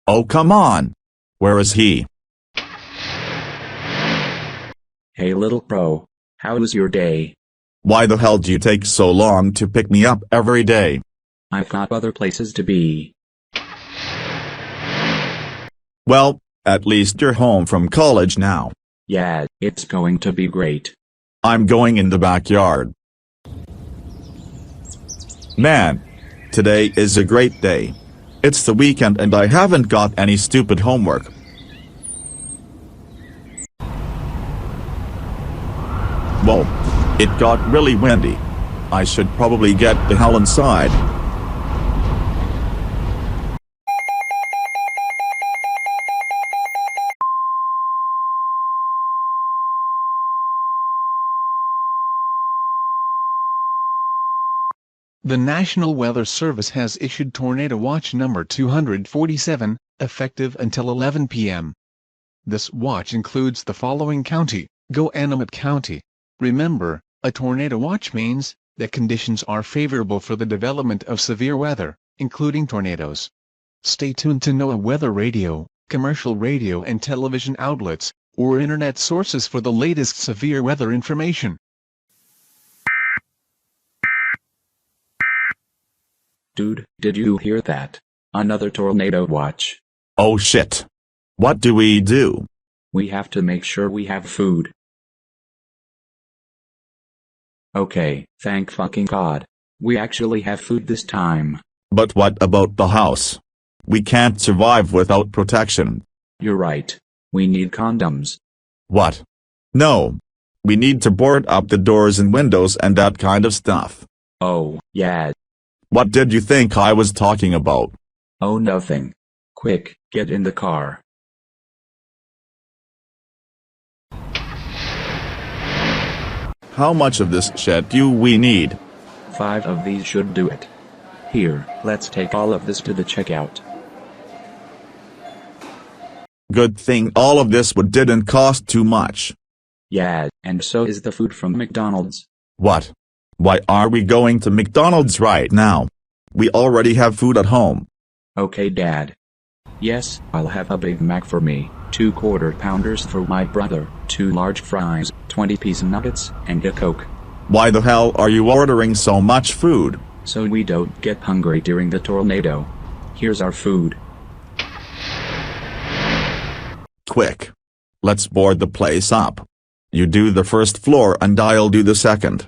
Oh come on! Where is he? Hey little bro, how was your day? Why the hell do you take so long to pick me up every day? I've got other places to be. Well, at least you're home from college now. Yeah, it's going to be great. I'm going in the backyard. Man, today is a great day. It's the weekend and I haven't got any stupid homework. Whoa, it got really windy. I should probably get the hell inside. The National Weather Service has issued Tornado Watch number 247, effective until 11 p.m. This watch includes the following county: Goanimate County. Remember, a tornado watch means that conditions are favorable for the development of severe weather, including tornadoes. Stay tuned to NOAA weather radio, commercial radio and television outlets, or internet sources for the latest severe weather information. Dude, did you hear that? Another tornado watch. Oh shit. What do we do? We have to make sure we have food. Okay, thank fucking God. We actually have food this time. But what about the house? We can't survive without protection. You're right. We need condoms. What? No. We need to board up the doors and windows and that kind of stuff. Oh, yeah. What did you think I was talking about? Oh, nothing. Quick, get in the car. How much of this shit do we need? 5 of these should do it. Here, let's take all of this to the checkout. Good thing all of this didn't cost too much. Yeah, and so is the food from McDonald's. What? Why are we going to McDonald's right now? We already have food at home. Okay, Dad. Yes, I'll have a Big Mac for me, 2 quarter-pounders for my brother, 2 large fries, 20-piece nuggets, and a Coke. Why the hell are you ordering so much food? So we don't get hungry during the tornado. Here's our food. Quick. Let's board the place up. You do the first floor and I'll do the second.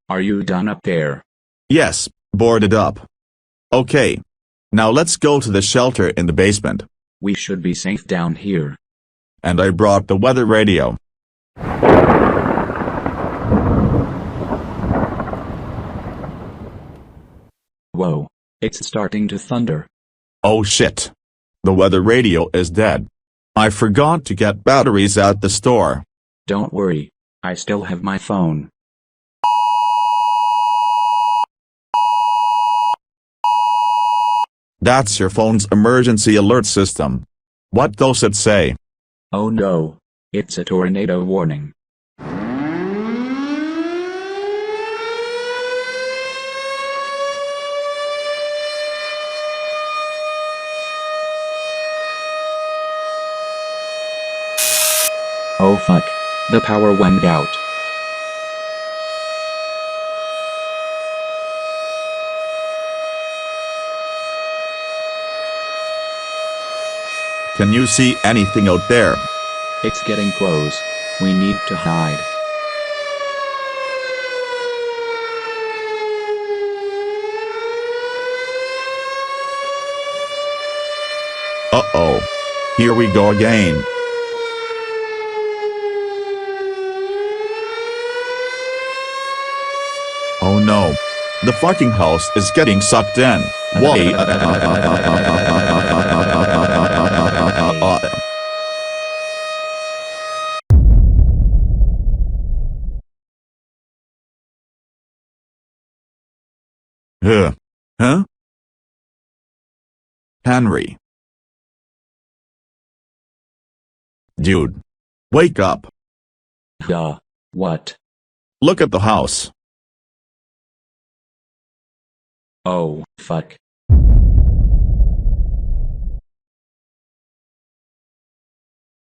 Are you done up there? Yes, boarded up. Okay. Now let's go to the shelter in the basement. We should be safe down here. And I brought the weather radio. Whoa. It's starting to thunder. Oh shit. The weather radio is dead. I forgot to get batteries at the store. Don't worry. I still have my phone. That's your phone's emergency alert system. What does it say? Oh no. It's a tornado warning. Oh fuck. The power went out. Can you see anything out there? It's getting close. We need to hide. Uh-oh. Here we go again. Oh no. The fucking house is getting sucked in. Why? Huh? Henry. Dude. Wake up. What? Look at the house. Oh, fuck.